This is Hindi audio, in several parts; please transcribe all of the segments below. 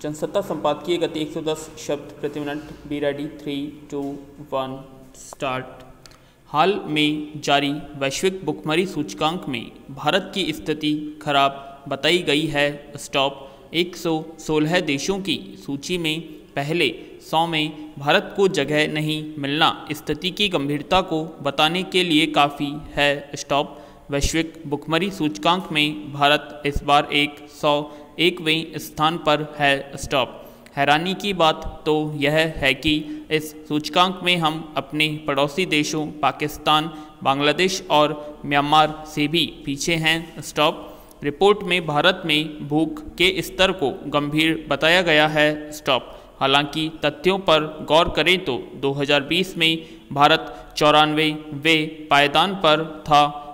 जनसत्ता संपादकीय गति 110 शब्द प्रति मिनट। Be ready. 3, 2, 1 स्टार्ट। हाल में जारी वैश्विक भुखमरी सूचकांक में भारत की स्थिति खराब बताई गई है। स्टॉप। 116 देशों की सूची में पहले 100 में भारत को जगह नहीं मिलना स्थिति की गंभीरता को बताने के लिए काफ़ी है। स्टॉप। वैश्विक भुखमरी सूचकांक में भारत इस बार 101वें स्थान पर है। स्टॉप। हैरानी की बात तो यह है कि इस सूचकांक में हम अपने पड़ोसी देशों पाकिस्तान, बांग्लादेश और म्यांमार से भी पीछे हैं। स्टॉप। रिपोर्ट में भारत में भूख के स्तर को गंभीर बताया गया है। स्टॉप। हालांकि तथ्यों पर गौर करें तो 2020 में भारत 94वें पायदान पर था,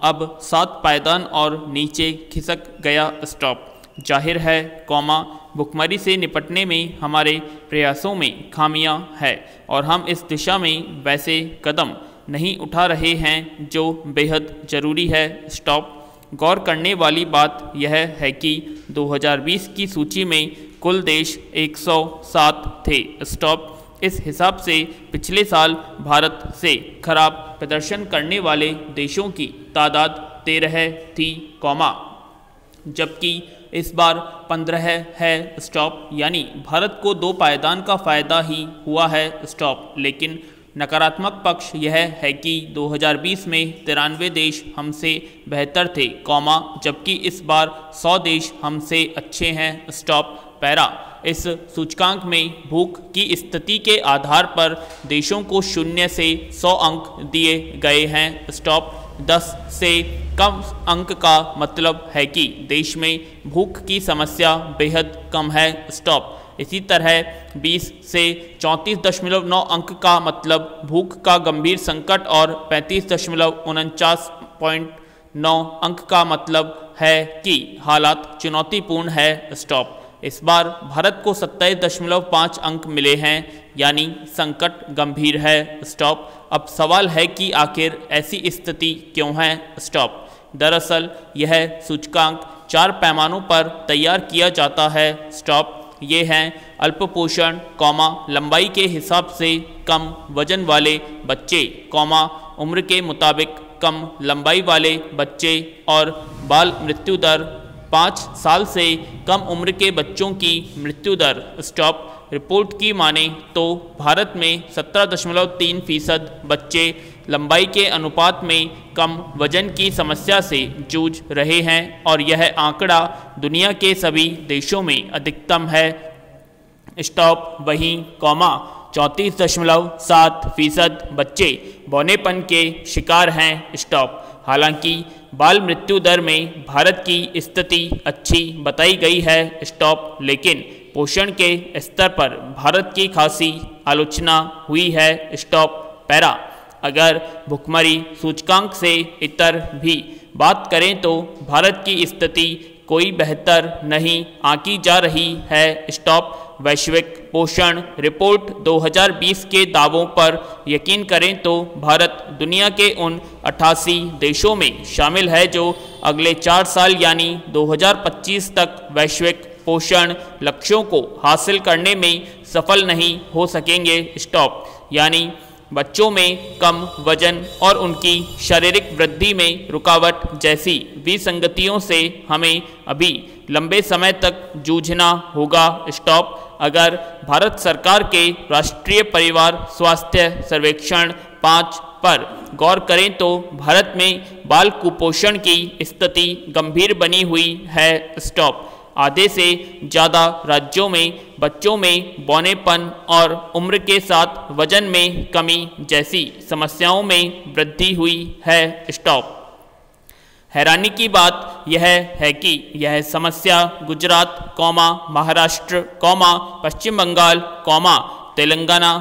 अब 7 पायदान और नीचे खिसक गया। स्टॉप। जाहिर है, भुखमरी से निपटने में हमारे प्रयासों में खामियां हैं और हम इस दिशा में वैसे कदम नहीं उठा रहे हैं जो बेहद ज़रूरी है। स्टॉप। गौर करने वाली बात यह है कि 2020 की सूची में कुल देश 107 थे। स्टॉप। इस हिसाब से पिछले साल भारत से खराब प्रदर्शन करने वाले देशों की तादाद 13 थी, जबकि इस बार 15 है। स्टॉप। यानी भारत को 2 पायदान का फ़ायदा ही हुआ है। स्टॉप। लेकिन नकारात्मक पक्ष यह है कि 2020 में 93 देश हमसे बेहतर थे, जबकि इस बार 100 देश हमसे अच्छे हैं। स्टॉप। पैरा। इस सूचकांक में भूख की स्थिति के आधार पर देशों को 0 से 100 अंक दिए गए हैं। स्टॉप। 10 से कम अंक का मतलब है कि देश में भूख की समस्या बेहद कम है। स्टॉप। इसी तरह 20 से 34.9 अंक का मतलब भूख का गंभीर संकट और 35.49 अंक का मतलब है कि हालात चुनौतीपूर्ण है। स्टॉप। इस बार भारत को 27.5 अंक मिले हैं, यानी संकट गंभीर है। स्टॉप। अब सवाल है कि आखिर ऐसी स्थिति क्यों है। स्टॉप। दरअसल यह सूचकांक 4 पैमानों पर तैयार किया जाता है। स्टॉप। ये हैं अल्पपोषण, लंबाई के हिसाब से कम वजन वाले बच्चे, उम्र के मुताबिक कम लंबाई वाले बच्चे और बाल मृत्यु दर, 5 साल से कम उम्र के बच्चों की मृत्यु दर। स्टॉप। रिपोर्ट की माने तो भारत में 17.3% बच्चे लंबाई के अनुपात में कम वजन की समस्या से जूझ रहे हैं और यह आंकड़ा दुनिया के सभी देशों में अधिकतम है। स्टॉप। वहीं 34.7% बच्चे बौनेपन के शिकार हैं। स्टॉप। हालांकि बाल मृत्यु दर में भारत की स्थिति अच्छी बताई गई है। स्टॉप। लेकिन पोषण के स्तर पर भारत की खासी आलोचना हुई है। स्टॉप। पैरा। अगर भुखमरी सूचकांक से इतर भी बात करें तो भारत की स्थिति कोई बेहतर नहीं आंकी जा रही है। स्टॉप। वैश्विक पोषण रिपोर्ट 2020 के दावों पर यकीन करें तो भारत दुनिया के उन 88 देशों में शामिल है जो अगले 4 साल यानी 2025 तक वैश्विक पोषण लक्ष्यों को हासिल करने में सफल नहीं हो सकेंगे। स्टॉप। यानी बच्चों में कम वजन और उनकी शारीरिक वृद्धि में रुकावट जैसी विसंगतियों से हमें अभी लंबे समय तक जूझना होगा। स्टॉप। अगर भारत सरकार के राष्ट्रीय परिवार स्वास्थ्य सर्वेक्षण 5 पर गौर करें तो भारत में बाल कुपोषण की स्थिति गंभीर बनी हुई है। स्टॉप। आधे से ज़्यादा राज्यों में बच्चों में बौनेपन और उम्र के साथ वजन में कमी जैसी समस्याओं में वृद्धि हुई है। स्टॉप। हैरानी की बात यह है कि यह समस्या गुजरात, महाराष्ट्र, पश्चिम बंगाल, तेलंगाना,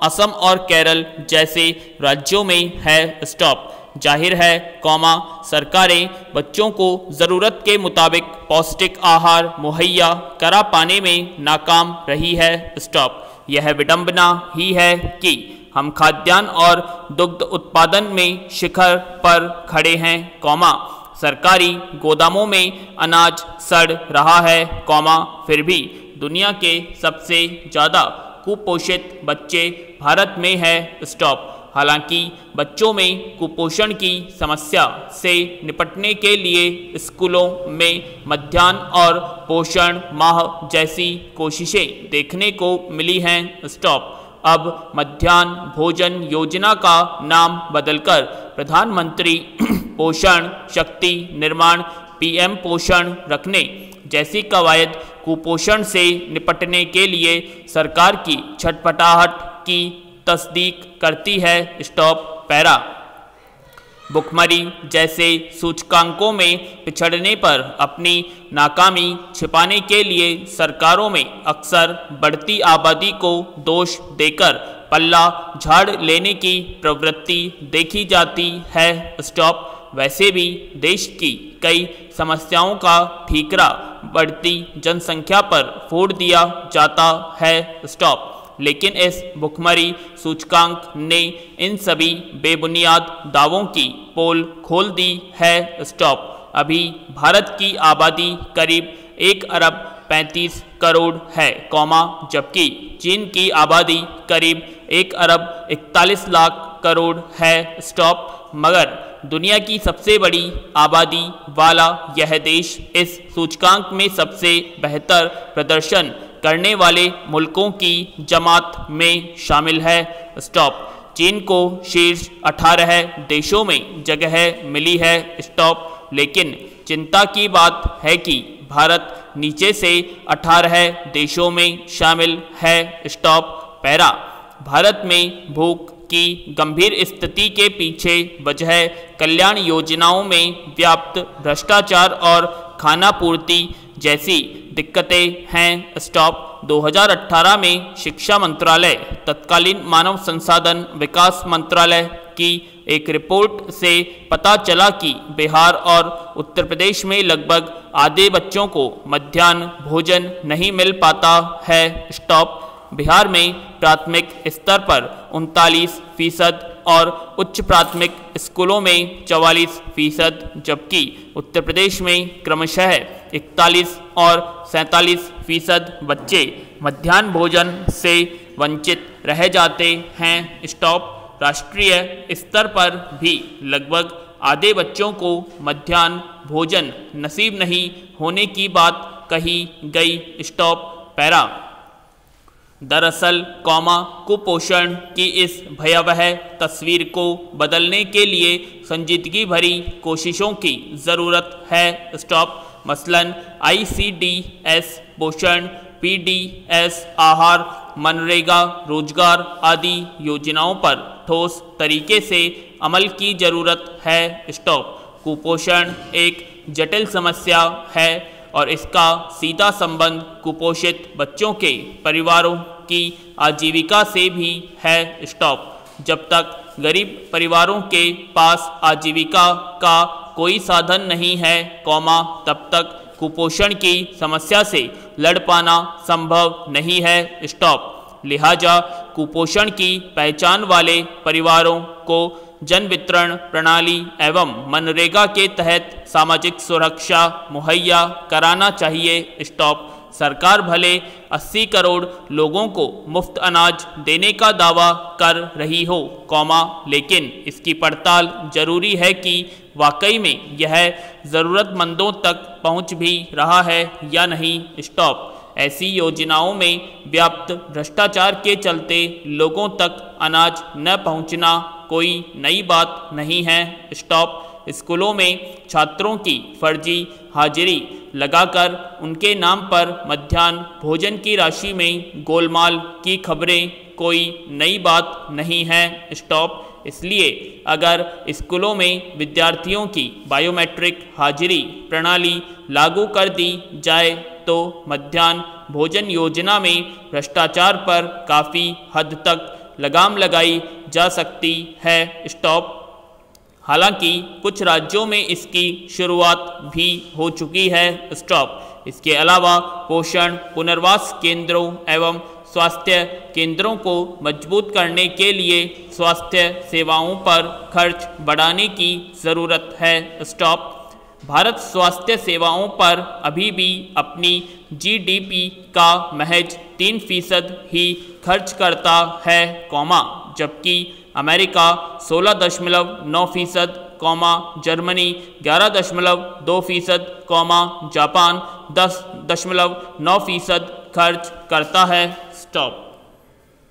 असम और केरल जैसे राज्यों में है। स्टॉप। जाहिर है, सरकारें बच्चों को ज़रूरत के मुताबिक पौष्टिक आहार मुहैया करा पाने में नाकाम रही है। स्टॉप। यह विडंबना ही है कि हम खाद्यान्न और दुग्ध उत्पादन में शिखर पर खड़े हैं, सरकारी गोदामों में अनाज सड़ रहा है, फिर भी दुनिया के सबसे ज़्यादा कुपोषित बच्चे भारत में है, हालांकि बच्चों में कुपोषण की समस्या से निपटने के लिए स्कूलों में मध्याह्न और पोषण माह जैसी कोशिशें देखने को मिली हैं, अब मध्याह्न भोजन योजना का नाम बदलकर प्रधानमंत्री पोषण शक्ति निर्माण PM पोषण रखने जैसी कवायद कुपोषण से निपटने के लिए सरकार की छटपटाहट की तस्दीक करती है, पैरा। भुखमरी जैसे सूचकांकों में पिछड़ने पर अपनी नाकामी छिपाने के लिए सरकारों में अक्सर बढ़ती आबादी को दोष देकर पल्ला झाड़ लेने की प्रवृत्ति देखी जाती है, वैसे भी देश की कई समस्याओं का ठीकरा बढ़ती जनसंख्या पर फोड़ दिया जाता है, लेकिन इस भुखमरी सूचकांक ने इन सभी बेबुनियाद दावों की पोल खोल दी है, अभी भारत की आबादी करीब 1 अरब 35 करोड़ है, जबकि चीन की आबादी करीब 1 अरब 41 लाख करोड़ है, मगर दुनिया की सबसे बड़ी आबादी वाला यह देश इस सूचकांक में सबसे बेहतर प्रदर्शन करने वाले मुल्कों की जमात में शामिल है, चीन को शीर्ष 18 देशों में जगह मिली है, लेकिन चिंता की बात है कि भारत नीचे से 18 देशों में शामिल है, पैरा। भारत में भूख की गंभीर स्थिति के पीछे वजह कल्याण योजनाओं में व्याप्त भ्रष्टाचार और खानापूर्ति जैसी दिक्कतें हैं, 2018 में शिक्षा मंत्रालय तत्कालीन मानव संसाधन विकास मंत्रालय की एक रिपोर्ट से पता चला कि बिहार और उत्तर प्रदेश में लगभग आधे बच्चों को मध्याह्न भोजन नहीं मिल पाता है, बिहार में प्राथमिक स्तर पर 39% और उच्च प्राथमिक स्कूलों में 44%, जबकि उत्तर प्रदेश में क्रमशः 41 और 47% बच्चे मध्याह्न भोजन से वंचित रह जाते हैं, राष्ट्रीय स्तर पर भी लगभग आधे बच्चों को मध्याह्न भोजन नसीब नहीं होने की बात कही गई, पैरा। दरअसल कुपोषण की इस भयावह तस्वीर को बदलने के लिए संजीदगी भरी कोशिशों की ज़रूरत है, मसलन ICDS पोषण, PDS आहार, मनरेगा रोजगार आदि योजनाओं पर ठोस तरीके से अमल की ज़रूरत है, कुपोषण एक जटिल समस्या है और इसका सीधा संबंध कुपोषित बच्चों के परिवारों की आजीविका से भी है, जब तक गरीब परिवारों के पास आजीविका का कोई साधन नहीं है, तब तक कुपोषण की समस्या से लड़ पाना संभव नहीं है, लिहाजा कुपोषण की पहचान वाले परिवारों को जन वितरण प्रणाली एवं मनरेगा के तहत सामाजिक सुरक्षा मुहैया कराना चाहिए, सरकार भले 80 करोड़ लोगों को मुफ्त अनाज देने का दावा कर रही हो, लेकिन इसकी पड़ताल जरूरी है कि वाकई में यह ज़रूरतमंदों तक पहुंच भी रहा है या नहीं, ऐसी योजनाओं में व्याप्त भ्रष्टाचार के चलते लोगों तक अनाज न पहुंचना कोई नई बात नहीं है, स्कूलों में छात्रों की फर्जी हाजिरी लगाकर उनके नाम पर मध्याह्न भोजन की राशि में गोलमाल की खबरें कोई नई बात नहीं है, इसलिए अगर स्कूलों में विद्यार्थियों की बायोमेट्रिक हाजिरी प्रणाली लागू कर दी जाए तो मध्याह्न भोजन योजना में भ्रष्टाचार पर काफ़ी हद तक लगाम लगाई जा सकती है, हालांकि कुछ राज्यों में इसकी शुरुआत भी हो चुकी है, इसके अलावा पोषण पुनर्वास केंद्रों एवं स्वास्थ्य केंद्रों को मजबूत करने के लिए स्वास्थ्य सेवाओं पर खर्च बढ़ाने की ज़रूरत है, भारत स्वास्थ्य सेवाओं पर अभी भी अपनी जीडीपी का महज 3% ही खर्च करता है, जबकि अमेरिका 16.9%, जर्मनी 11.2%, जापान 10.9% खर्च करता है। स्टॉप।